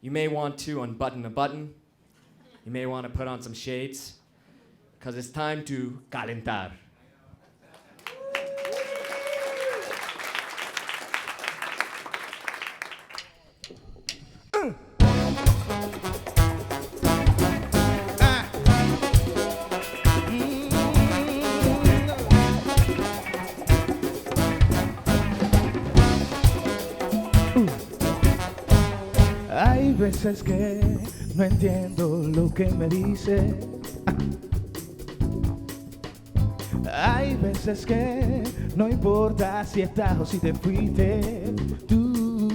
You may want to unbutton a button. You may want to put on some shades, because it's time to calentar. Hay veces que no entiendo lo que me dice. Hay veces que no importa si estás o si te fuiste tú.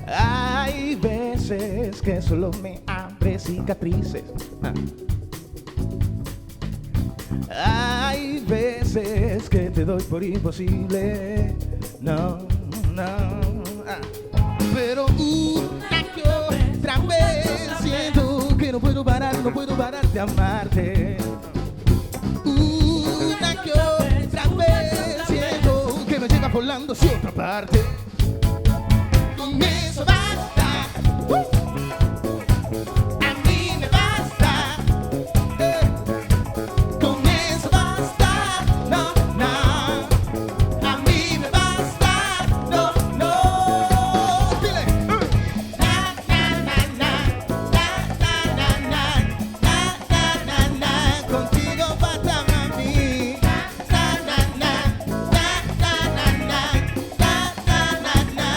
Hay veces que solo me abre cicatrices. Hay veces que te doy por imposible. No, no. Pero una que otra vez siento que no puedo parar de amarte. Una que otra vez siento que me llega volando hacia otra parte. Con eso basta, a mí me basta. Con eso basta, no, no. A mí me basta, no, no. Dile. Na, na, na, na, na, na, na, na, na, na, na. Contigo basta, mami. Na, na, na, na, na, na, na, na, na.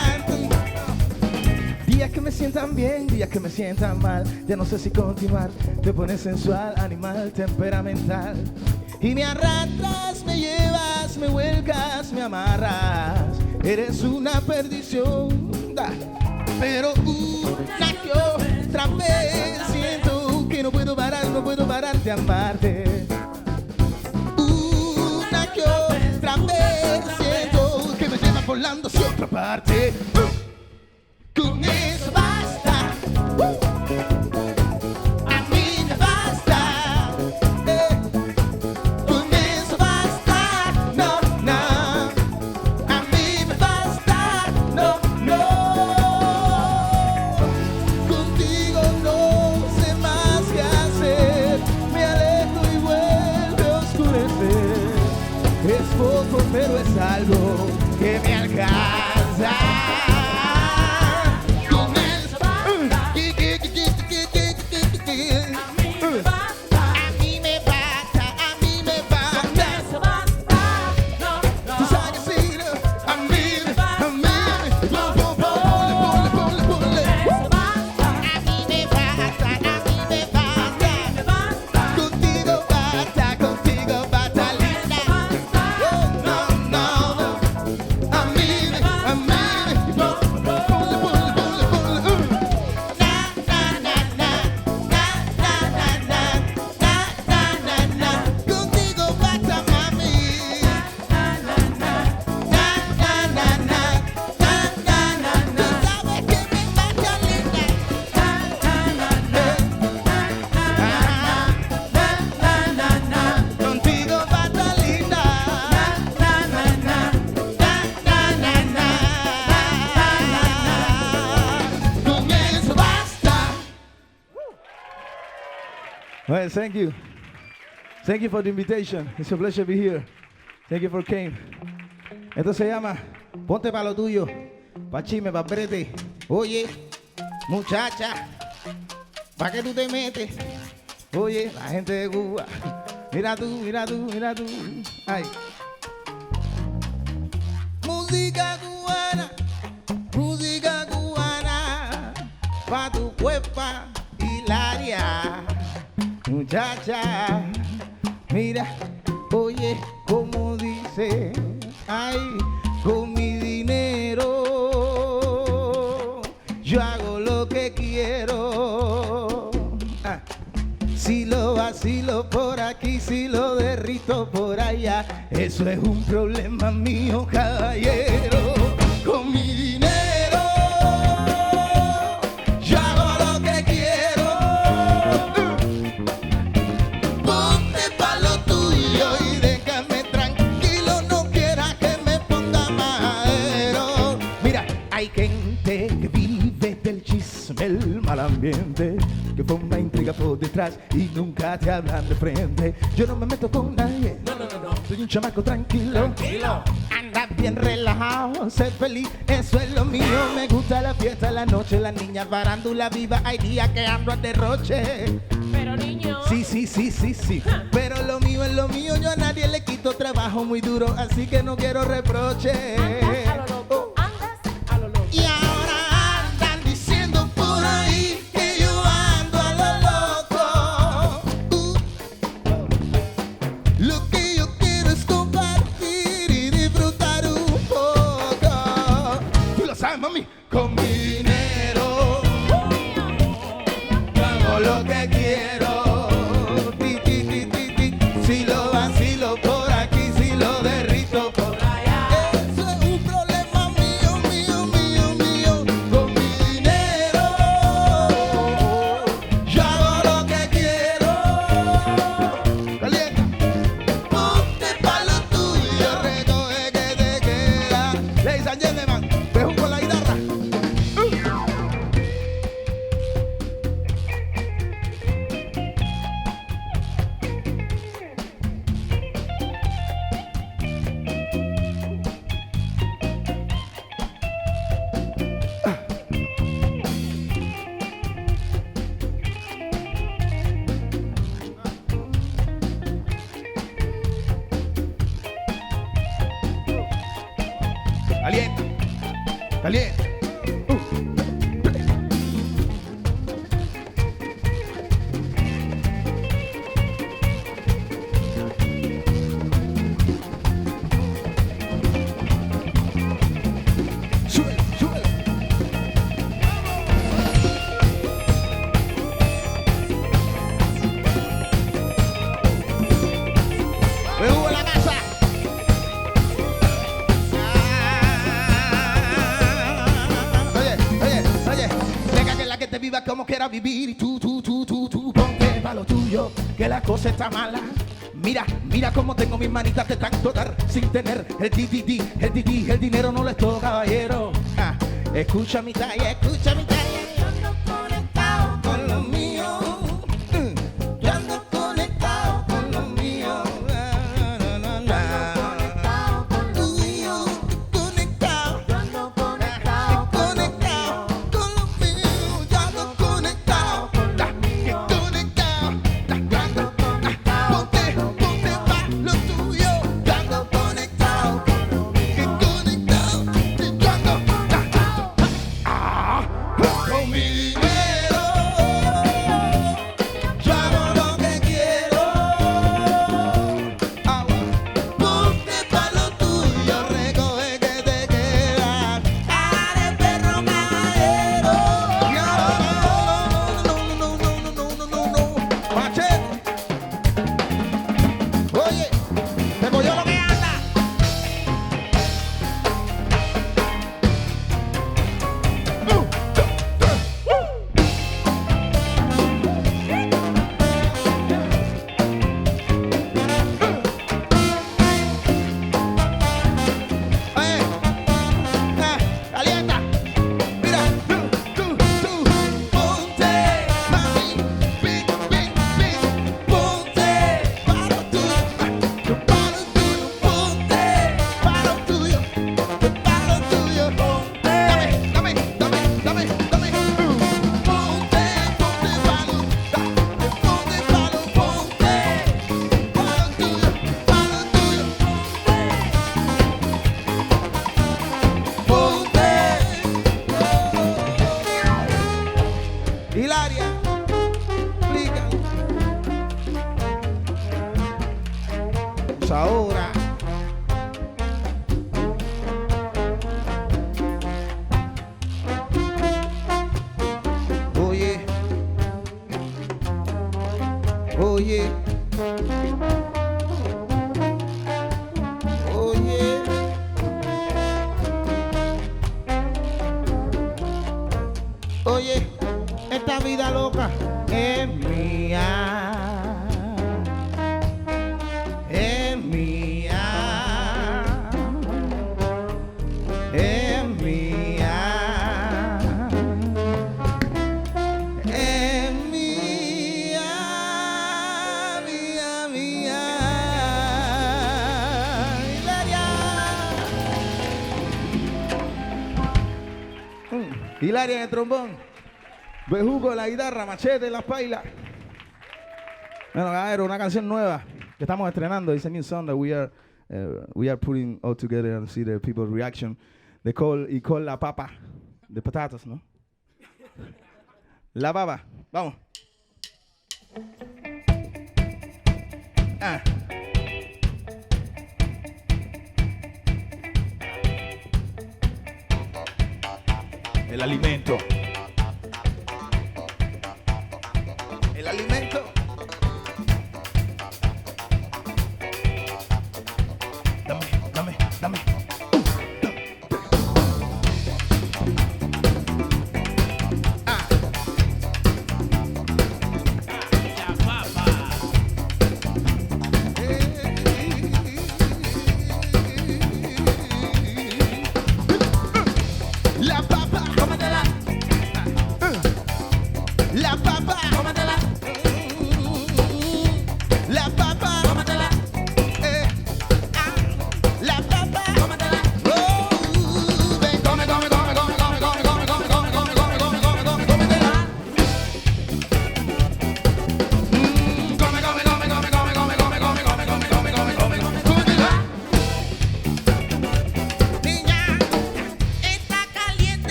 Días que me sientan bien, días que me sientan mal. Ya no sé si continuar. Te pones sensual, animal, temperamental. Y me arrastras, me llevas, me vuelcas, me amarras. Eres una perdición. Pero una que otra vez siento que no puedo parar de amarte. Una que otra vez siento que me lleva volando hacia otra parte. Con eso basta. A mí me basta. Con eso basta. No, no. A mí me basta. No, no. Contigo no sé más qué hacer. Me alejo y vuelve a oscurecer. Es poco, pero es algo que me alcanza. Well, thank you. Thank you for the invitation. It's a pleasure to be here. Thank you for came. Esto se llama Ponte pa' lo tuyo, pa' chisme, pa' brete. Oye, muchacha, ¿pa' qué tú te metes? Oye, la gente de Cuba. Mira tú, mira tú, mira tú. Ay. Música cubana, pa' tu cuerpa hilaria. Muchacha, mira, oye, como dice, ay, con mi dinero yo hago lo que quiero. Si lo vacilo por aquí, si lo derrito por allá, eso es un problema mío, caballero. Con mi dinero yo hago lo que quiero. Ponte pa' lo tuyo y déjame tranquilo, no quieras que me gente que fue una intriga por detrás y nunca te hablan de frente. Yo no me meto con nadie, No, no, no, no. soy un chamaco tranquilo. Tranquilo. Anda bien relajado, ser feliz, eso es lo mío. Me gusta la fiesta, la noche, las niñas, farándula viva. Hay días que ando a derroche. Pero niño. Sí, sí, sí, sí, sí. Pero lo mío es lo mío. Yo a nadie le quito trabajo muy duro, así que no quiero reproche. Andas a lo loco. Andas a lo loco. Y ahora andan diciendo por ahí que yo ando a lo loco. Lo que yo quiero es compartir y disfrutar un poco. Tú lo sabes, mami. Con mi dinero yo hago lo que quiero. Ti, ti, ti, ti, ti. Si lo vacilo por aquí, si lo derrito por allá. Eso es un problema mío, mío, mío, mío. Con mi dinero yo hago lo que quiero. Calienta. Ponte pa' lo tuyo, recoge que te queda. Ladies and gentlemen, dejo con la guitarra. Caliente, caliente. Súbelo, súbelo. Me hubo la casa. Oye, deja que la que te viva como quiera vivir. Y tú, ponte pa' lo tuyo, que la cosa está mala. Mira cómo tengo mis manitas de tanto dar sin tener el el dinero no les toca, caballero. Escucha mi talla, escucha mi talla. Yo ando conectado con lo mío. Yo ando conectado con lo mío. Conectado con lo mío. Conectado. Yo ando conectado con lo mío. Yo ando conectado con lo mío. Conectado. Ponte pa' lo tuyo. Yo ando conectado con lo mío. Conectado. Yo ando con mi dinero. Yo hago lo que quiero. Ponte pa' lo tuyo, recoge que te queda. Dale, perro caballero. No. Machete. Oye, te cogió lo que anda. Calienta. Mira, tú, ponte, mami, pin, ponte, para lo tuyo, ponte, para lo tuyo, ponte. Dame, ponte, palo, ponte, palo, ponte, para lo tuyo, ponte. Hilaria, explica. Pues ahora. Oye. Oye. Oye. Oye, esta vida loca es mía. Es mía. Es mía. Es Hilaria en el trombón. Bejuco en la guitarra, Machete en las pailas. Bueno, Gaero, una canción nueva que estamos estrenando. It's a new song that we are putting all together and see the people's reaction. They call La Papa. The potatoes, ¿no? La Papa. Vamos. Ah. El alimento. El alimento. Dame. Ah. La papa. Cómetela. La papa. Cómetela. La papa. Cómetela. La papa.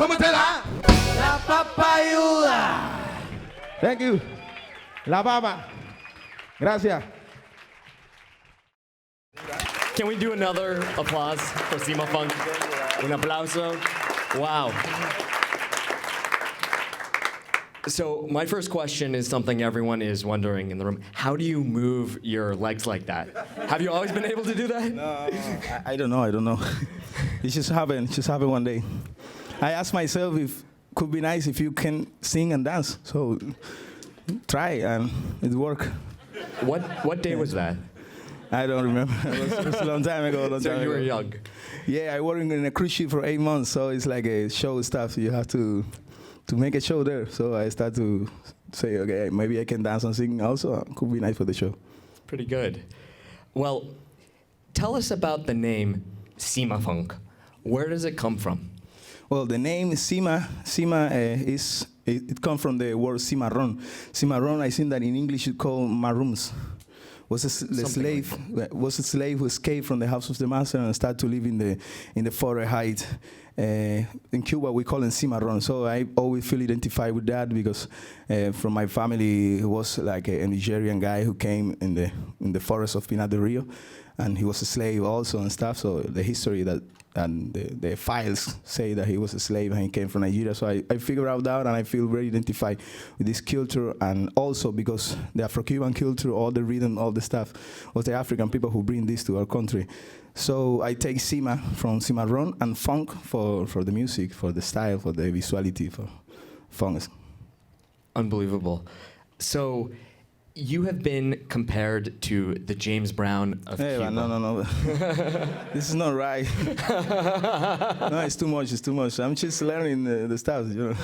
¿Cómo te la? La papayuda. Thank you. La Baba. Gracias. Can we do another applause for Cimafunk? Un aplauso. Wow. So my first question is something everyone is wondering in the room. How do you move your legs like that? Have you always been able to do that? No, I don't know. It just happened one day. I asked myself if could be nice if you can sing and dance. So try and it worked. What day was that? I don't remember. It was a long time ago. So you were young. Yeah, I worked in a cruise ship for 8 months, so it's like a show stuff. You have to make a show there. So I start to say, okay, maybe I can dance and sing also. Could be nice for the show. Pretty good. Well, tell us about the name Cimafunk. Where does it come from? Well, the name Cima it comes from the word cimarron. Cimarron, I think that in English it's called maroons. Was a slave who escaped from the house of the master and started to live in the forest height. In Cuba, we call it cimarron. So I always feel identified with that because from my family, he was like a Nigerian guy who came in the forest of Pinar del Rio, and he was a slave also and stuff. So the history and the files say that he was a slave and he came from Nigeria. So I figure out that, and I feel very identified with this culture, and also because the Afro-Cuban culture, all the rhythm, all the stuff, was the African people who bring this to our country. So I take Cima from cimarron and funk for the music, for the style, for the visuality, for funk. Unbelievable. So you have been compared to the James Brown of Cuba. No. This is not right. No, it's too much. I'm just learning the stuff, you know.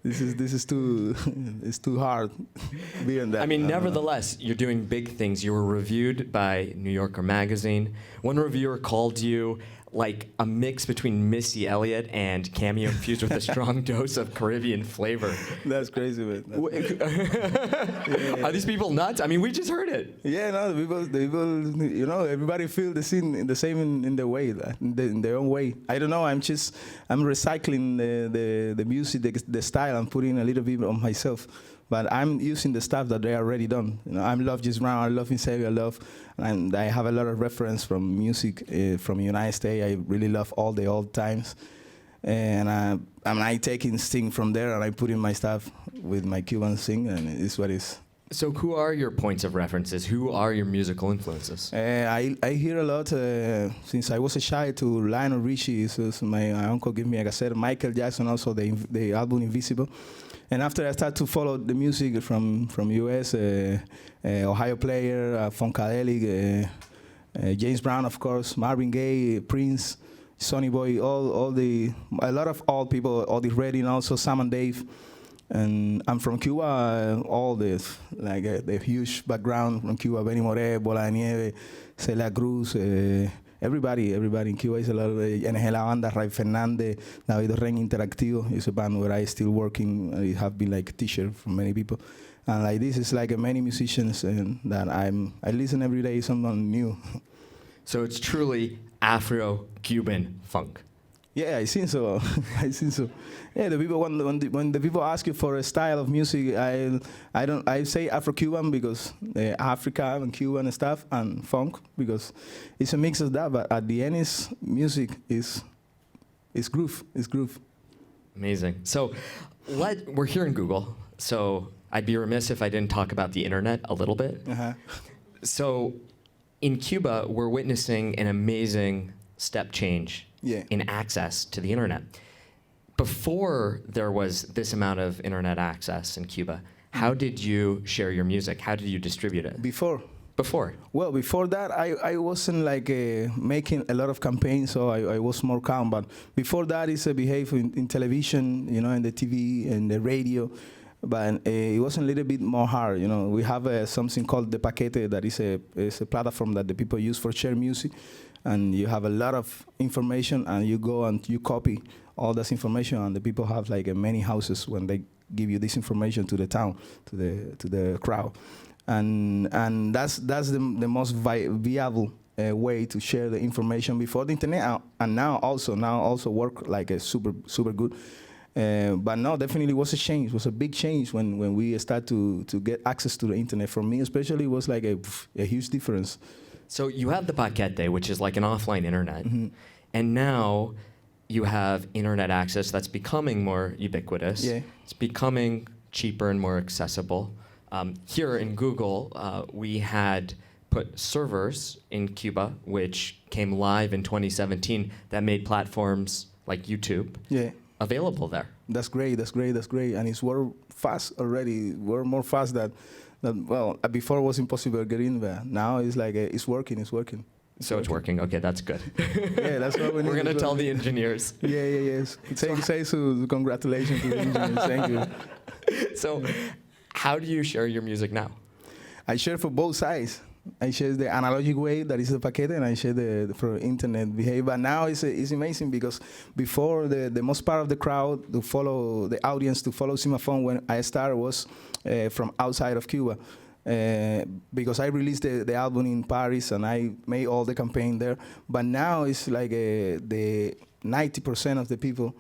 This is too it's too hard being that. I mean, nevertheless, you're doing big things. You were reviewed by New Yorker magazine. One reviewer called you like a mix between Missy Elliott and Cameo infused with a strong dose of Caribbean flavor. That's crazy, man. Are these people nuts? I mean, we just heard it. Yeah, no, the people, you know, everybody feel the scene the same in the way, in their own way. I don't know. I'm recycling the music, the style. I'm putting a little bit of myself. But I'm using the stuff that they already done. You know, I love James Brown, I love Xavier, and I have a lot of reference from music from the United States. I really love all the old times. And I taking sing from there and I put in my stuff with my Cuban sing, and it's what it is. So who are your points of references? Who are your musical influences? I hear a lot since I was a child to Lionel Richie. So my uncle gave me a cassette. Michael Jackson also, the album Invisible. And after I started to follow the music from US, Ohio Player, Funkadelic, James Brown, of course, Marvin Gaye, Prince, Sonny Boy, a lot of old people, all the Redding, also Sam and Dave. And I'm from Cuba, all this, like the huge background from Cuba, Benny Moré, Bola de Nieve, Celia Cruz, everybody in Cuba is a lot of NG La Banda, Ray Fernandez, David Ren Interactivo is a band where I still working. I have been like a teacher for many people. And like this is like many musicians that I listen every day, someone new. So it's truly Afro-Cuban funk. Yeah, I think so. Yeah, the people when the people ask you for a style of music, I say Afro-Cuban because Africa and Cuban and stuff, and funk because it's a mix of that. But at the end, music is groove. It's groove. Amazing. So we're here in Google. So I'd be remiss if I didn't talk about the internet a little bit. Uh-huh. So in Cuba, we're witnessing an amazing step change in access to the internet. Before there was this amount of internet access in Cuba, how did you share your music? How did you distribute it? Before? Well, before that, I wasn't like making a lot of campaigns, so I was more calm. But before that, it's a behavior in television, you know, in the TV and the radio. But it was a little bit more hard, you know. We have something called the Paquete that is a platform that the people use for share music. And you have a lot of information, and you go and you copy all this information, and the people have like many houses when they give you this information to the town, to the crowd, and that's the most viable way to share the information before the internet, and now also work like a super good. But no, definitely was a change. It was a big change when we start to get access to the internet. For me, especially, it was like a huge difference. So you have the paquete, which is like an offline internet, and now you have internet access that's becoming more ubiquitous. Yeah. It's becoming cheaper and more accessible. Here in Google, we had put servers in Cuba, which came live in 2017, that made platforms like YouTube available there. That's great, and it's work fast already. We're more fast than well, before it was impossible to get in there. Now it's like it's working. So it's working. Okay, that's good. Yeah, that's what we need. We're gonna tell the engineers. Yes. Say so. Congratulations to the engineers. Thank you. So, how do you share your music now? I share for both sides. I share the analogic way, that is the paquete, and I share for internet behavior. But now it's amazing because before the most part of the crowd to follow the audience to follow Cimafunk when I started was from outside of Cuba. Because I released the album in Paris and I made all the campaign there. But now it's like the 90% of the people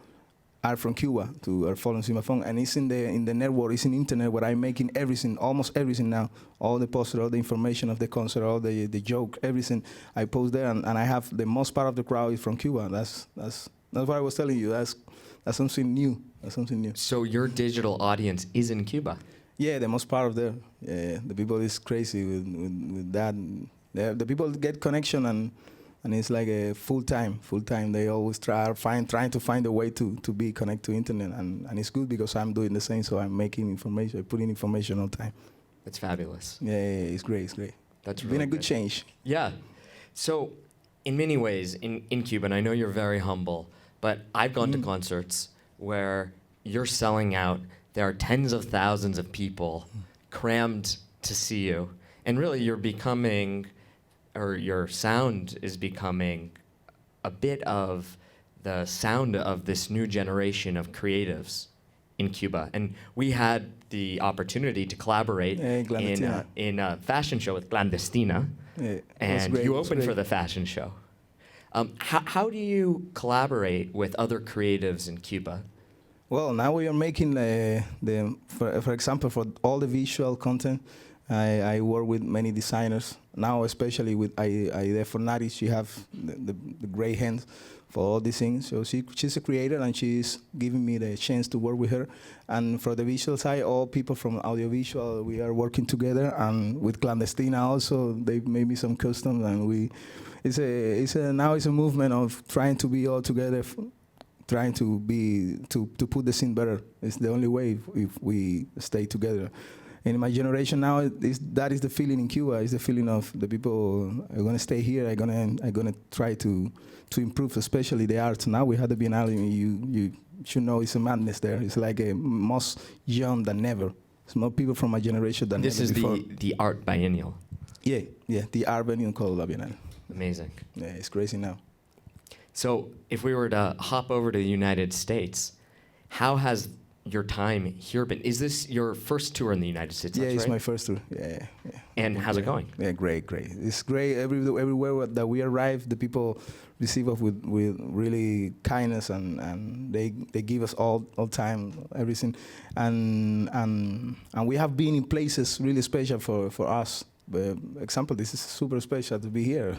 are from Cuba are following Cimafunk, and it's in the network, it's in internet where I'm making everything, almost everything now, all the posters, all the information of the concert, all the joke, everything I post there, and I have the most part of the crowd is from Cuba. That's what I was telling you. That's something new. That's something new. So your digital audience is in Cuba. Yeah, the most part of them. Yeah, the people is crazy with that. The people get connection and it's like a full time. They always trying to find a way to be connected to internet, and it's good because I'm doing the same. So I'm making information, putting information all the time. That's fabulous. Yeah, it's great. That's really been a good change. Yeah. So, in many ways, in Cuba, and I know you're very humble, but I've gone to concerts where you're selling out. There are tens of thousands of people crammed to see you. And really, you're becoming, or your sound is becoming a bit of the sound of this new generation of creatives in Cuba. And we had the opportunity to collaborate in a fashion show with Clandestina. And you opened for the fashion show. How do you collaborate with other creatives in Cuba? Well, now we are making for example, for all the visual content, I work with many designers. Now, especially with Aide Fornari, she have the great hands for all these things. So she's a creator, and she's giving me the chance to work with her. And for the visual side, all people from audiovisual, we are working together. And with Clandestina also, they made me some custom, and now it's a movement of trying to be all together. Trying to put the scene better. It's the only way if we stay together. In my generation now, that is the feeling in Cuba. It's the feeling of the people are gonna stay here. Are gonna try to improve, especially the arts. Now we had the Biennale. You should know it's a madness there. It's like a most young than ever. It's more people from my generation than this ever before. This is the art biennial. Yeah, the art biennial called La Biennale. Amazing. Yeah, it's crazy now. So if we were to hop over to the United States, how has your time here been? Is this your first tour in the United States? Yeah, That's it's right? my first tour. Yeah. And how's it going? Yeah, great. It's great. Everywhere that we arrive, the people receive us with really kindness, and they give us all time, everything. And we have been in places really special for us. Example, this is super special to be here.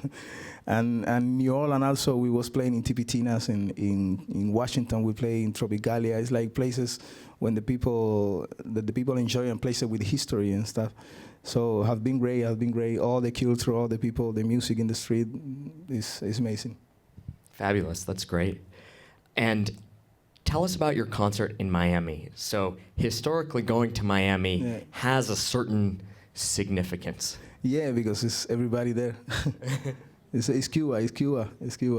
And New Orleans also, we was playing in Tipitinas in Washington. We play in Tropicalia. It's like places when the people enjoy, and places with history and stuff. So have been great. All the culture, all the people, the music in the street is amazing. Fabulous. That's great. And tell us about your concert in Miami. So historically, going to Miami has a certain significance. Yeah, because it's everybody there. It's Cuba.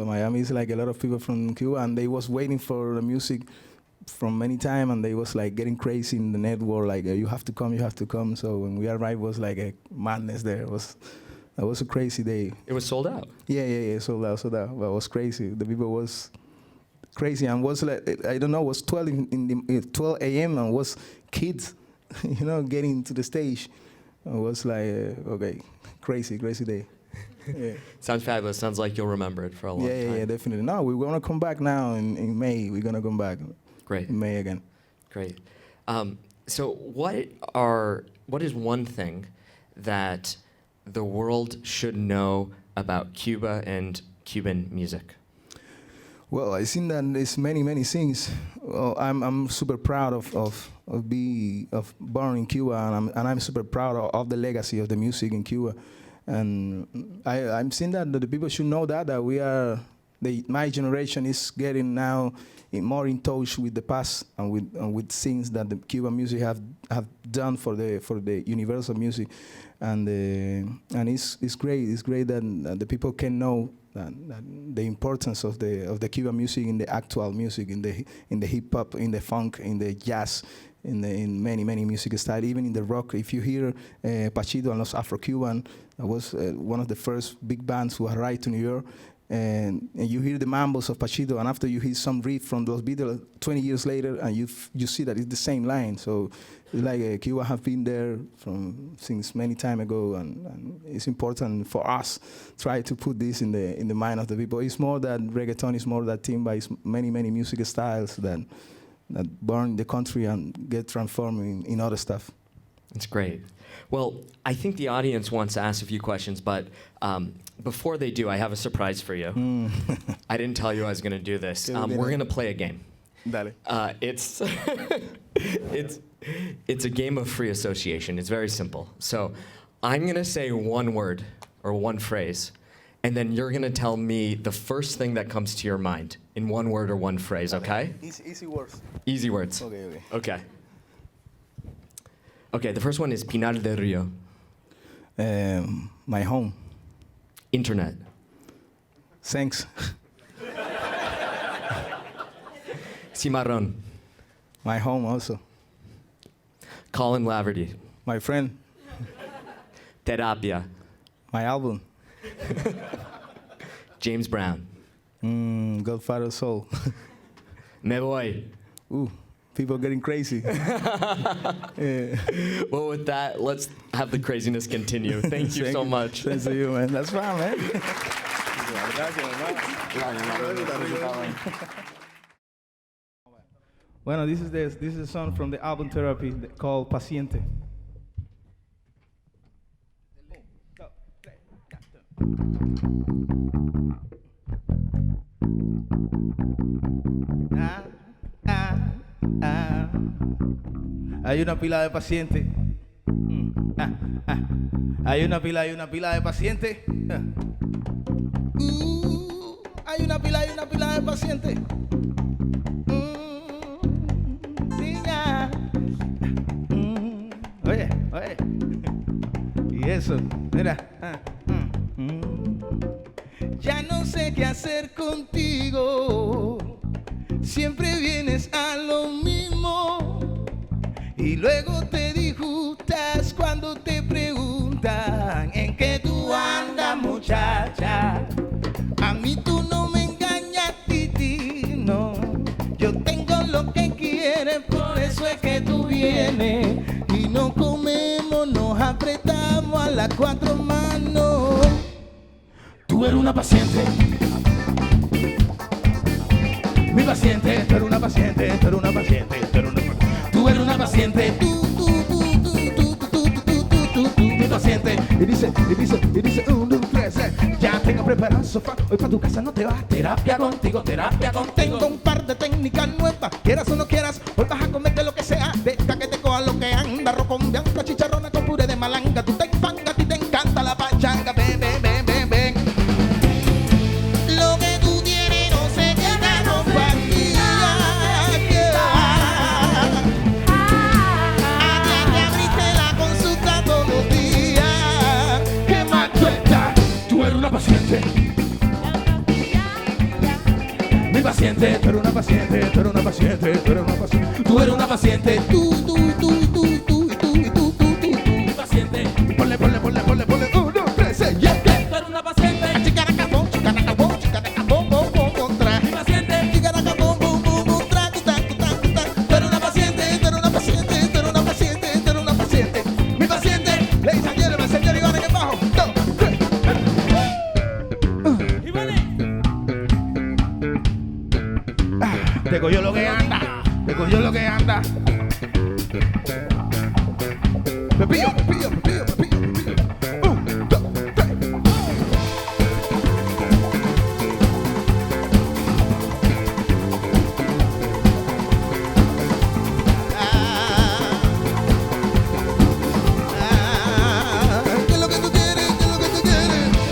Miami is like a lot of people from Cuba, and they was waiting for the music from many time, and they was like getting crazy in the network, like you have to come. So when we arrived, it was like a madness there. That was a crazy day. It was sold out. Yeah, sold out. But it was crazy. The people was crazy, and was like, I don't know, it was 12 a.m. and was kids, getting to the stage. It was like, okay, crazy day. Yeah. Sounds fabulous. Sounds like you'll remember it for a long time. Yeah, definitely. No, we're gonna come back now in May. We're gonna come back. Great. In May again. Great. So what is one thing that the world should know about Cuba and Cuban music? Well, I think that there's many things. Well, I'm super proud of born in Cuba, and I'm super proud of the legacy of the music in Cuba, and I'm seeing that the people should know that we are my generation is getting now more in touch with the past and with things that the Cuban music have done for the universal music, and it's great. It's great that the people can know that the importance of the Cuban music in the actual music, in the hip hop, in the funk, in the jazz, in many music styles, even in the rock. If you hear Pachido and Los Afro-Cuban, was one of the first big bands who arrived to New York. And you hear the mambos of Pachido, and after you hear some riff from those Beatles 20 years later, and you see that it's the same line. So it's like Cuba have been there since many time ago, and it's important for us try to put this in the mind of the people. It's more than reggaeton, it's more than timba, it's many music styles that born in the country and get transformed in other stuff. That's great. Well, I think the audience wants to ask a few questions, but before they do, I have a surprise for you. I didn't tell you I was going to do this. We're going to play a game. Dale. It's a game of free association. It's very simple. So I'm going to say one word or one phrase, and then you're going to tell me the first thing that comes to your mind in one word or one phrase, okay? Easy words. Easy words. Okay. Okay, the first one is Pinar del Rio. My home. Internet. Thanks. Cimarron. My home also. Colin Laverty. My friend. Terapia. My album. James Brown. Godfather Soul. Me voy. Ooh, people getting crazy. Yeah. Well, with that, let's have the craziness continue. Thank you so much. Thanks to you, man. That's fine, man. Bueno, this is a song from the album Terapia called Paciente. Hay una pila de pacientes. Hay una pila de pacientes. Hay una pila de pacientes. Niña. Oye. Y eso, mira. Ya no sé qué hacer contigo. Siempre vienes a lo mismo. Y luego te disgustas cuando te preguntan en qué tú andas, muchacha. A mí tú no me engañas, Titi, no. Yo tengo lo que quieres, por eso es que tú vienes. Y no comemos, nos apretamos a las cuatro manos. Tú eres una paciente. Mi paciente, tú eres una paciente, tú eres una paciente, tú eres una paciente. Tú eres una paciente, tú, mi paciente. Y dice, 1, 2, 3, ya tengo preparado el sofá. Hoy pa' tu casa no te vas, terapia contigo, terapia contigo. Tengo un par de técnicas nuevas, quieras o no quieras. Hoy vas a comerte lo que sea, deja que te coja lo que anda. Arroz con bianca, chicharrona con puré de malanga. Tú te enfangas, a ti te encanta la pachanga. Ven. Lo que tú tienes no se queda, no fastida. Paciente. Mi paciente, tú eres una paciente, tú eres una paciente, tú eres una paciente. Tú eres una paciente, tú. Mi paciente. Ponle, 1, 2, 3, yeah. Tú eres una paciente. Chicaracabón, contra. Mi paciente. Chicaracabón, contra. Tú eres una paciente, tú eres una paciente, tú eres una paciente, tú eres una paciente. Mi paciente. Ladies and gentlemen, señor Iván en el bajo. 2, 3. yo lo que anda. Pepillo. 1, 2, 3. ¿Qué es lo que tú quieres? ¿Qué es lo que tú quieres?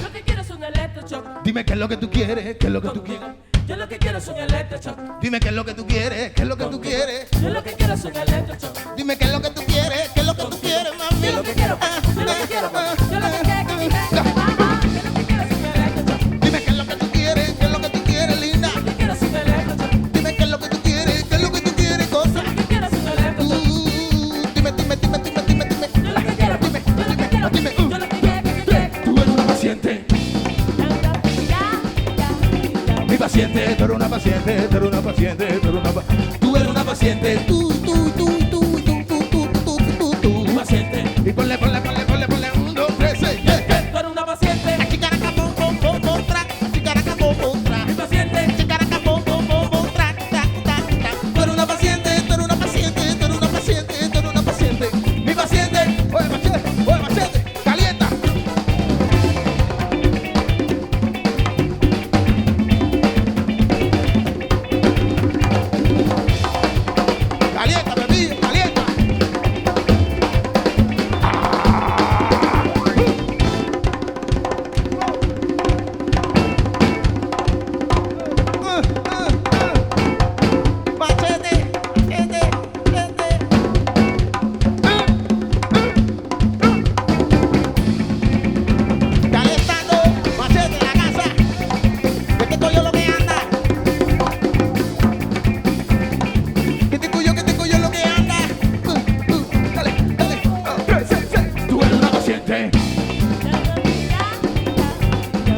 Yo lo que quiero es un electroshock. Dime qué es lo que tú quieres, qué es lo que tú quieres. Yo lo que quiero es un electroshock. Dime qué es lo que tú quieres, qué es lo que tú quieres. Yo lo que quiero es un electroshock. Dime qué es lo que tú quieres, qué es lo que tú quieres, mami. Yo lo que quiero, yo lo que quiero, yo lo que quiero que mi gente me mama. Yo lo que quiero es un electroshock. Dime qué es lo que tú quieres, qué es lo que tú quieres, linda. Yo lo que quiero es un electroshock. Dime qué es lo que tú quieres, qué es lo que tú quieres, cosa. Yo lo que quiero es un electroshock. Dime. Yo lo que quiero, yo lo que quiero, Dime. yo lo que quiero que mi gente. Tú eres una paciente, mi paciente, tú eres una paciente, tú eres una paciente, tú eres una paciente. Tú eres una paciente, tú, mi paciente. Y ponle, 1, 2, 3, 6, Tú eres una paciente, Aquí caraca, bom, tra. Aquí caraca, bom, tra. mi paciente. Aquí caraca, bom, tra. Tú eres una paciente, tú eres una paciente, tú eres una paciente, tú eres una paciente. Mi paciente, oye, paciente, calienta. Calienta, bebé, calienta. Machete. Calentando, machete en la casa. Que te cogió lo que anda. Que te cogió lo que anda. Dale. 3, 6. Tú eres una paciente.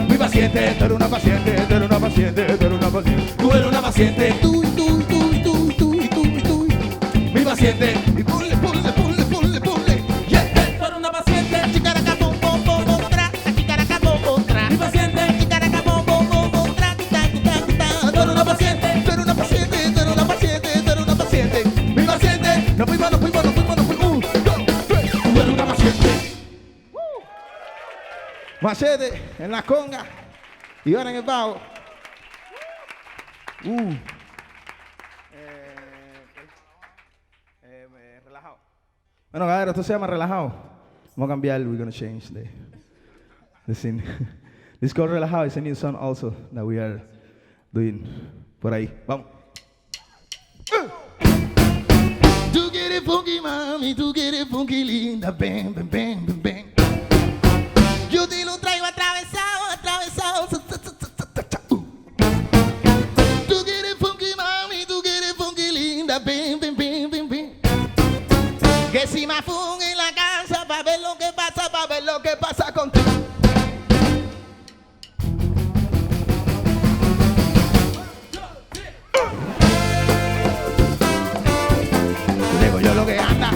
Mi paciente, tú eres una paciente, tú eres una paciente, tú eres una paciente. Tú eres una paciente. Tú. Mi paciente. Y ponle. Yeah. Tú eres una paciente, Aquí caraca, bom, tra. Aquí caraca, bom, tra. mi paciente. Aquí caraca, bom, tra. Tú eres una paciente, tú eres una paciente, tú eres una paciente, tú eres una paciente. Mi paciente. No fuimos. 1, 2, 3. Tú eres una paciente. Machete en la conga y ahora en el bajo. Relajado. Bueno, galera, esto se llama relajado. Vamos a cambiar. We're gonna change the scene. This is called relajado. It's a new song also that we are doing por ahí. Vamos. Tú quieres funky, mami, tú quieres funky, linda. Bang. Yo te lo traigo atravesado. Tú quieres funky, mami, tú quieres funky, linda. Bang. Que Cimafunk en la casa pa' ver lo que pasa contigo. Digo yo lo que anda.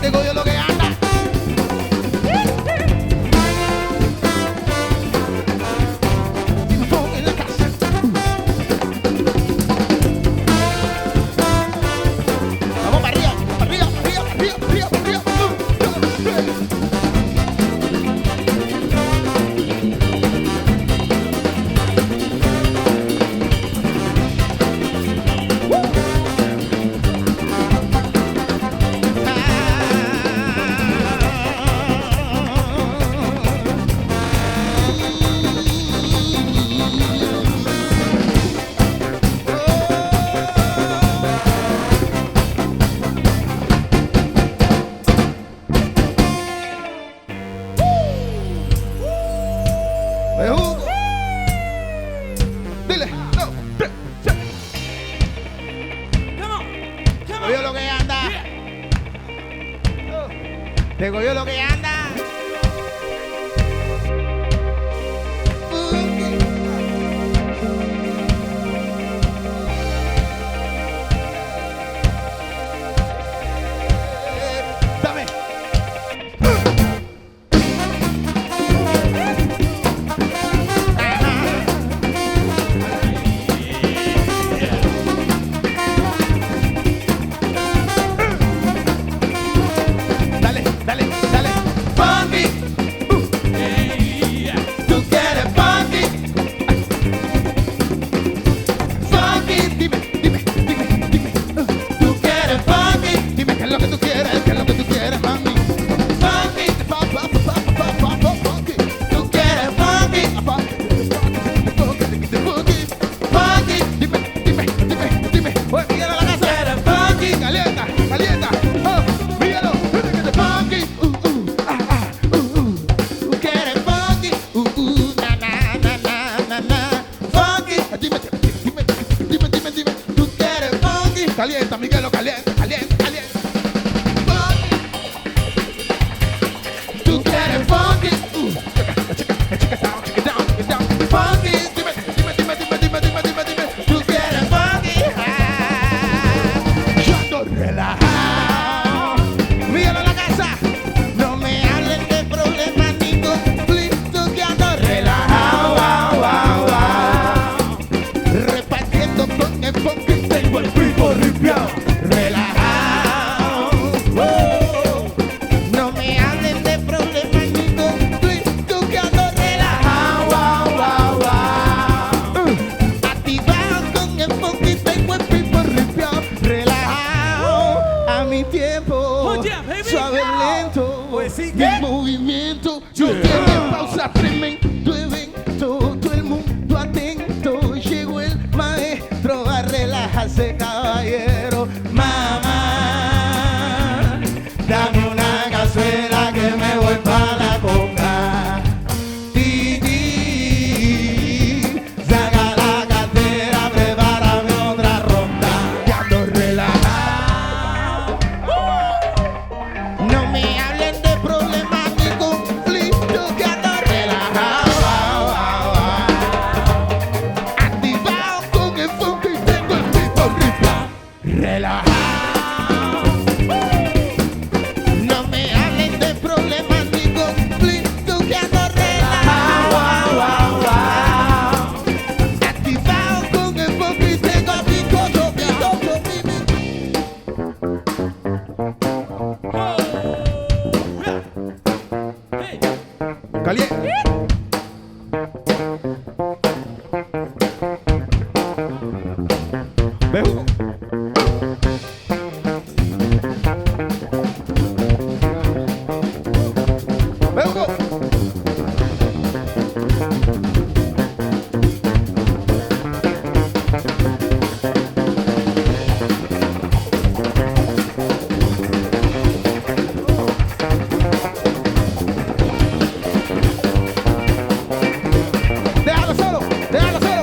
Digo yo lo que anda. Cimafunk en la casa. Vamos para arriba. 1, 2, 3. calienta, Miguelo, calienta, calienta, calienta. Tú quieres funky, check it down, check it down, check it down. Funky, dime, tú quieres funky. Yo ando relajado. Miguel en la casa, no me hablen de problemas ni conflictos, que ando relajado, repartiendo con el funky, tengo el pico ripiado, relajado. No me hablen de problemas ni conflictos, que ando relajado, activado con el funky, tengo el pico ripiado, relajado. A mi tiempo, suave, lento, mi movimiento, no tiene pausa, tremendo evento, todo el mundo atento, llegó el maestro a relajarse, caballero. Mamá, dame una cazuela que me voy para la conga. Titi, saca la cartera, prepárame otra ronda. Ya ando relajado. No me hablen de problemas ni conflictos, que ando relajado. Activado con el funky, tengo el pico rifla, relajado. No me hablen de problemas ni conflictos, que ando relajado. Activado con el funky, tengo el pico rifla. Caliente. Bejuco. Bejuco. Déjalo solo, déjalo solo.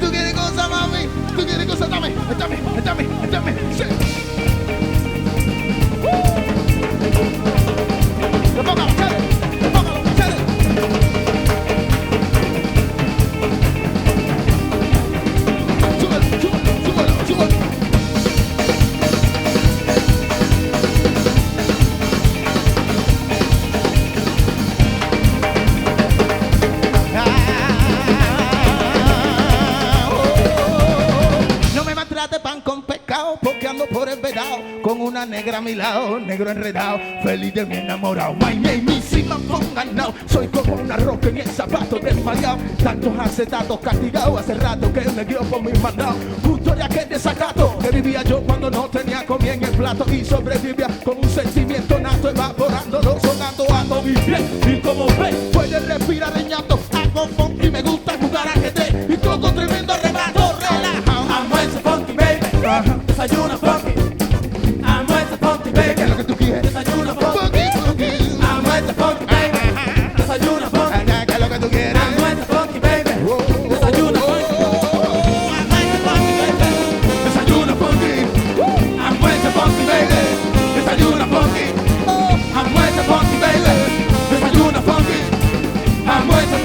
Tú quieres cosas, mami, tú quieres cosas, dame. Sí. Póngalo, chale. Súbelo. No me maltrate pan con pescado, porque ando por el vedado con una negra a mi lado, negro enredado, feliz de mi enamorado. My name is Cimafunk ganado, soy como una roca en el zapato desmayado. Tantos acetatos castigados, hace rato que me guió por mis mandados. Justo de aquel desacato que vivía yo cuando no tenía comida en el plato y sobrevivía con un sentimiento nato, evaporándolo, sonando ando mi piel. Y como ves, puedes respirar reñando, hago funk y me gusta jugar a GT y coco tremendo arrebato, relajado. I'm with the funky baby, desayuna funky. I'm with the funky ¿Qué es baby, lo que tú quieres? desayuna funky. Funky. I'm with the funky baby, desayuna funky. ¿Qué es lo que tú quieres? I'm with the funky baby, desayuna funky. Desayuna funky. I'm with the funky baby, Desayuna funky. I'm with the funky baby, desayuna funky. I'm with the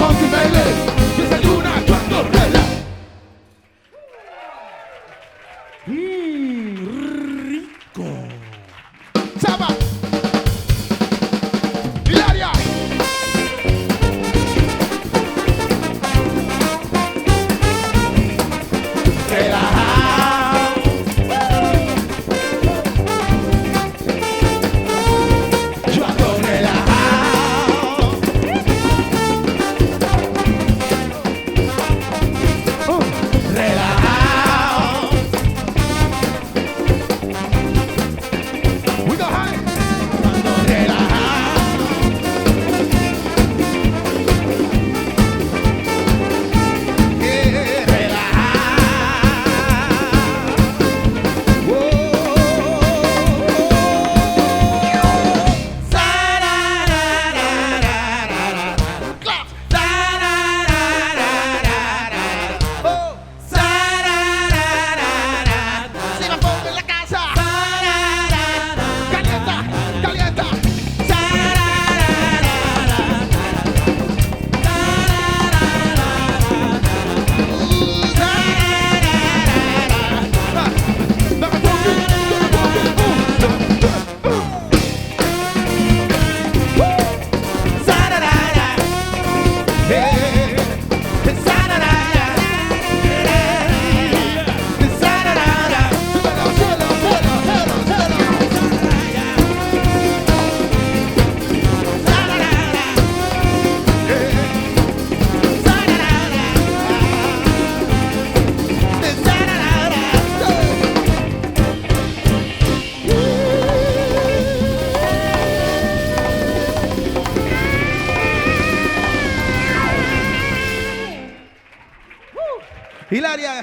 Hilaria.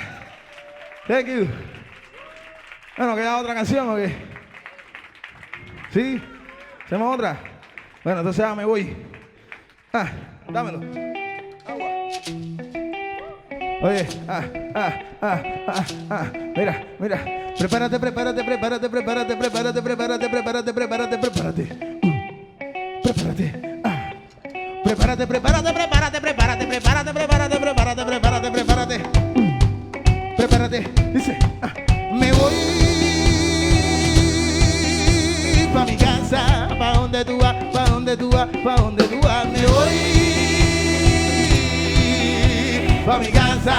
Thank you. Bueno, ¿queda otra canción o qué? ¿Sí? ¿Hacemos otra? Bueno, entonces ya me voy. Dámelo. Agua. Oye, mira. Prepárate. Prepárate. Dice, me voy pa' mi casa, pa' donde tú vas, me voy pa' mi casa,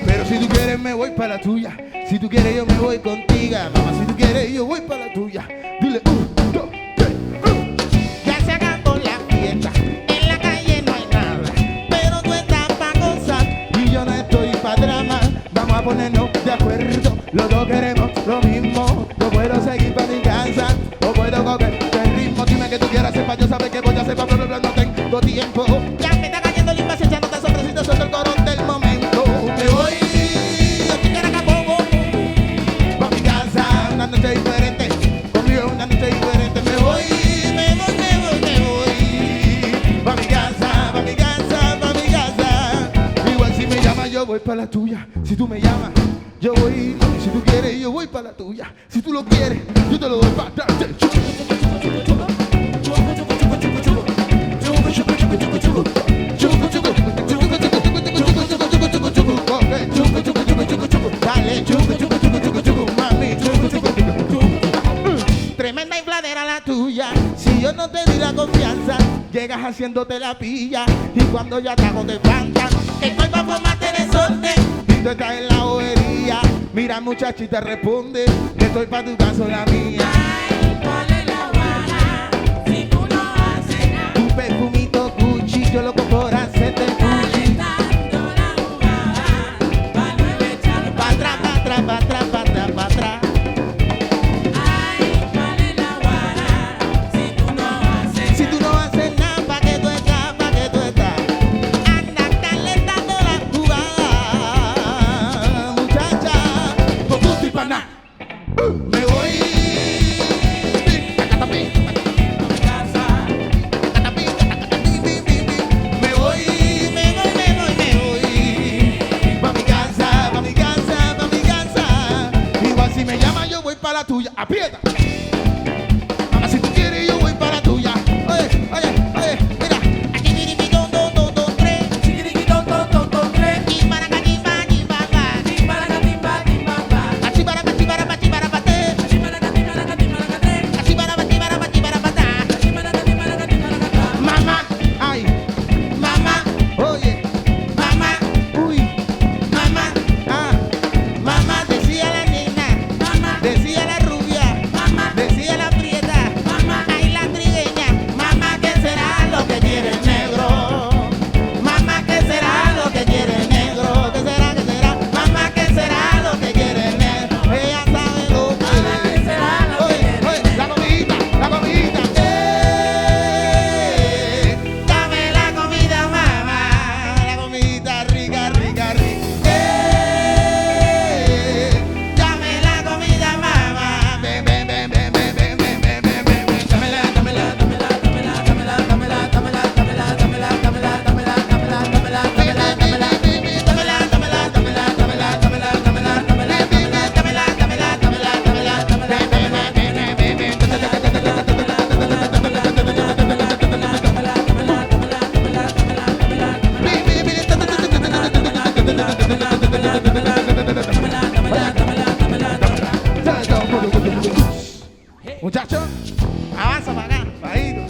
pero si tú quieres me voy pa' la tuya, si tú quieres yo me voy contigo, mamá, si tú quieres yo voy pa' la tuya, dile 1, 2, 3, Ya se acabó la fiesta, en la calle no hay nada, pero tú estás pa' gozar y yo no estoy pa' drama, vamos a ponernos de acuerdo, los dos queremos lo mismo, no puedo seguir pa' mi casa, no puedo coger el ritmo, dime que tú quieras hacer pa' yo saber que voy a hacer pa' no tengo tiempo. Ya me está cayendo la impaciencia, no te asombres si te suelto el coro del momento. Me voy Pa' mi casa, una noche diferente, conmigo una noche diferente, me voy pa' mi casa, igual si me llamas yo voy pa' la tuya, si tú me llamas yo voy, si tú quieres yo voy pa' la tuya, si tú lo quieres yo te lo doy pa' darte. dale, mami, tremenda infladera la tuya. Si yo no te di la confianza, llegas haciéndote la pilla y cuando ya te hago te faltan, Estoy pa' formarte desorden. y tú estás en la bobería. Mira muchacho y te responde que estoy pa' tu caso la mía. Ponle la guana, si tú no haces nada. Tu perfumito Gucci yo loco por hacerte Gucci. Calentando la jugada, pa' luego echarlo Pa' atrás, pa' atrás, pa' atrás, pa' atrás, pa' atrás. Ay, ponle la guana, si tú no haces Si tú no haces nada, Pa' que tú estás. Anda calentando la jugada, muchacha, con gusto y pa' nada. Me voy. Me voy pa' mi casa. Igual si me llama yo voy pa' la tuya. Aprieta. Mamá, si tú quieres yo voy pa' la tuya. Oye, mira. aquí dirimido, do, do, do, tres. Y para acá, y para, y para acá. Achibara, achibara, achibara, pate. Achibara, achibara, achibara, pata. Mamá, ay, Mamá, oye, mamá, uy, mamá, mamá, decía la nena, decía la rubia, decía la prieta, ay la trigueña, mamá, ¿qué será lo que quiere el negro? Mamá, ¿qué será lo que quiere el negro? ¿Qué será, mamá, ¿qué será lo que quiere el negro? Ella sabe lo que será lo que oye, la comidita, dame la comida, mamá, la comidita rica, dame la comida, mamá. ven, muchachos, Avanza para acá. bajito.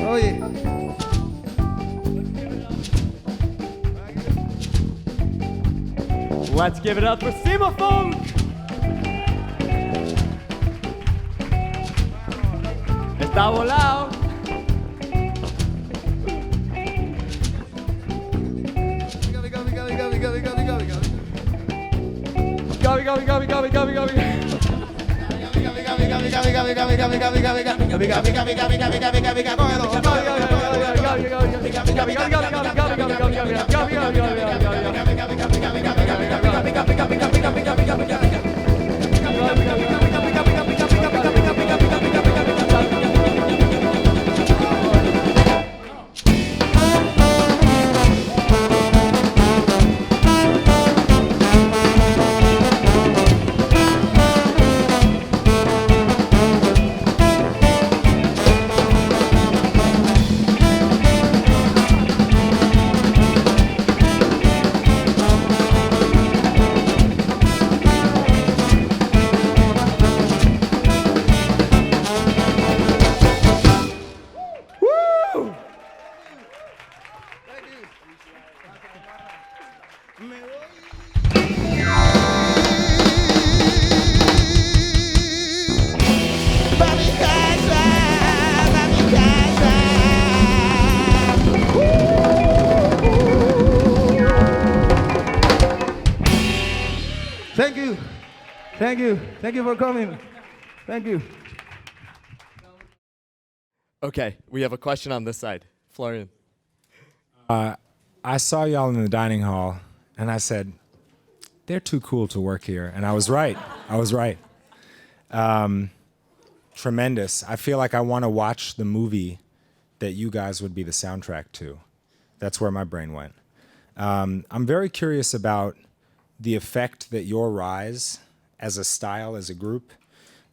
Oye, Let's give it up for Cimafunk! Está volado. Gabi. Thank you. Thank you. Thank you for coming. Thank you. Okay, we have a question on this side. Florian. I saw y'all in the dining hall, and I said, they're too cool to work here. And I was right. I was right. Tremendous. I feel like I want to watch the movie that you guys would be the soundtrack to. That's where my brain went. I'm very curious about the effect that your rise as a style, as a group,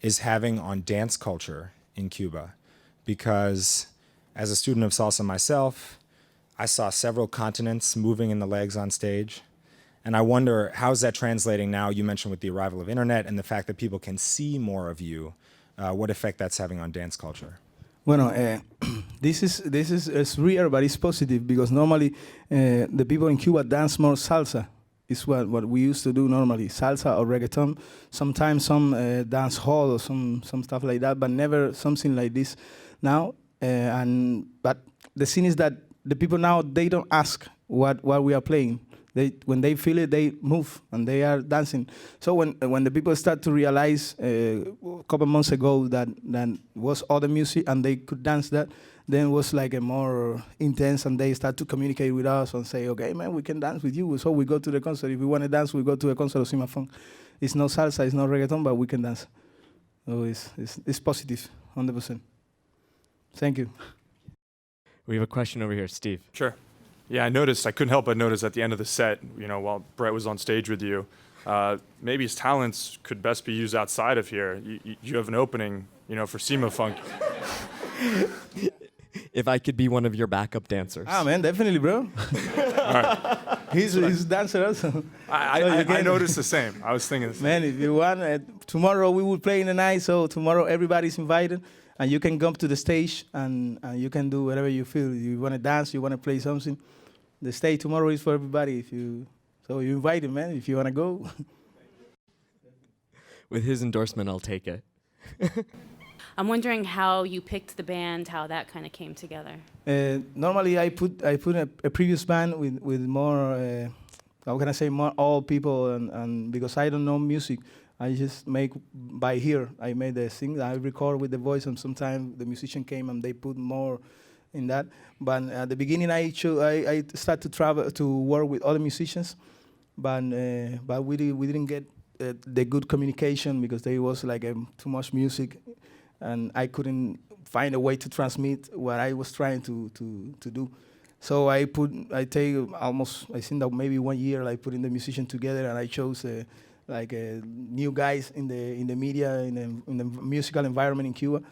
is having on dance culture in Cuba. Because as a student of salsa myself, I saw several continents moving in the legs on stage. And I wonder, how's that translating now? You mentioned with the arrival of internet and the fact that people can see more of you, what effect that's having on dance culture. Bueno, this is it's rare, but it's positive because normally the people in Cuba dance more salsa. It's what we used to do normally, salsa or reggaeton. Sometimes some dance hall or some stuff like that, but never something like this now. But the thing is that the people now, they don't ask what we are playing. When they feel it, they move and they are dancing. So when the people start to realize a couple months ago that was other music and they could dance that, then it was like a more intense, and they start to communicate with us and say, okay, man, we can dance with you. So we go to the concert. If we want to dance, we go to a concert of Cimafunk. It's no salsa, it's no reggaeton, but we can dance. So it's positive, 100%. Thank you. We have a question over here, Steve. Sure. Yeah, I couldn't help but notice at the end of the set, while Brett was on stage with you, maybe his talents could best be used outside of here. You have an opening, for Cimafunk. If I could be one of your backup dancers. Ah, man, definitely, bro. Right. He's a dancer also. I noticed the same. I was thinking the same. Man, if you want, tomorrow we will play in the night, so tomorrow everybody's invited, and you can come to the stage, and you can do whatever you feel. You want to dance, you want to play something. The stage tomorrow is for everybody. So you invite him, man, if you want to go. With his endorsement, I'll take it. I'm wondering how you picked the band, how that kind of came together. Normally, I put a previous band with more, how can I say, more old people, and because I don't know music, I just make by ear. I made the thing, I record with the voice, and sometimes the musician came and they put more in that. But at the beginning, I started to travel to work with other musicians, but we didn't get the good communication because there was like too much music, and I couldn't find a way to transmit what I was trying to do. So I take almost, I think that maybe 1 year, I put in the musician together, and I chose new guys in the media, in the musical environment in Cuba.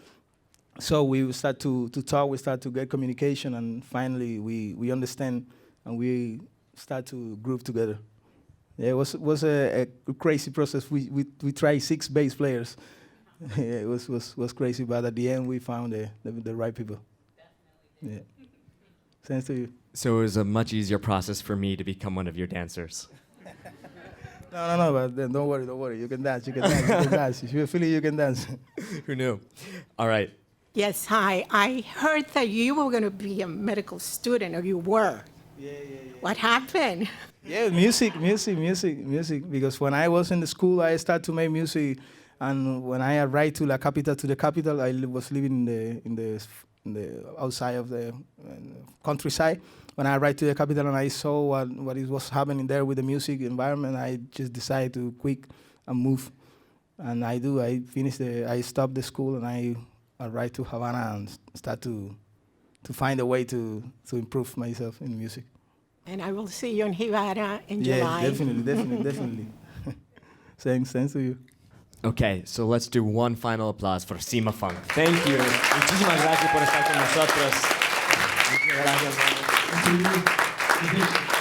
So we start to talk, we start to get communication, and finally we understand, and we start to groove together. Yeah, it was a crazy process. We tried 6 bass players. Yeah, it was crazy, but at the end we found the right people. Definitely. Yeah. Thanks to you. So it was a much easier process for me to become one of your dancers. No, but then don't worry. You can dance. If you feel it, you can dance. Who knew? All right. Yes, hi. I heard that you were going to be a medical student, or you were. Yeah. What happened? Yeah, music. Because when I was in the school, I started to make music, and when I arrived to the capital, I was living in outside of the countryside. When I arrived to the capital and I saw what was happening there with the music environment, I just decided to quit and move. And I stopped the school and I arrived to Havana and start to find a way to improve myself in music. And I will see you in Havana in Yeah, July. definitely. Thanks to you. Okay, so let's do one final applause for Cimafunk. Thank you. Muchísimas gracias por estar con nosotros. Muchas gracias.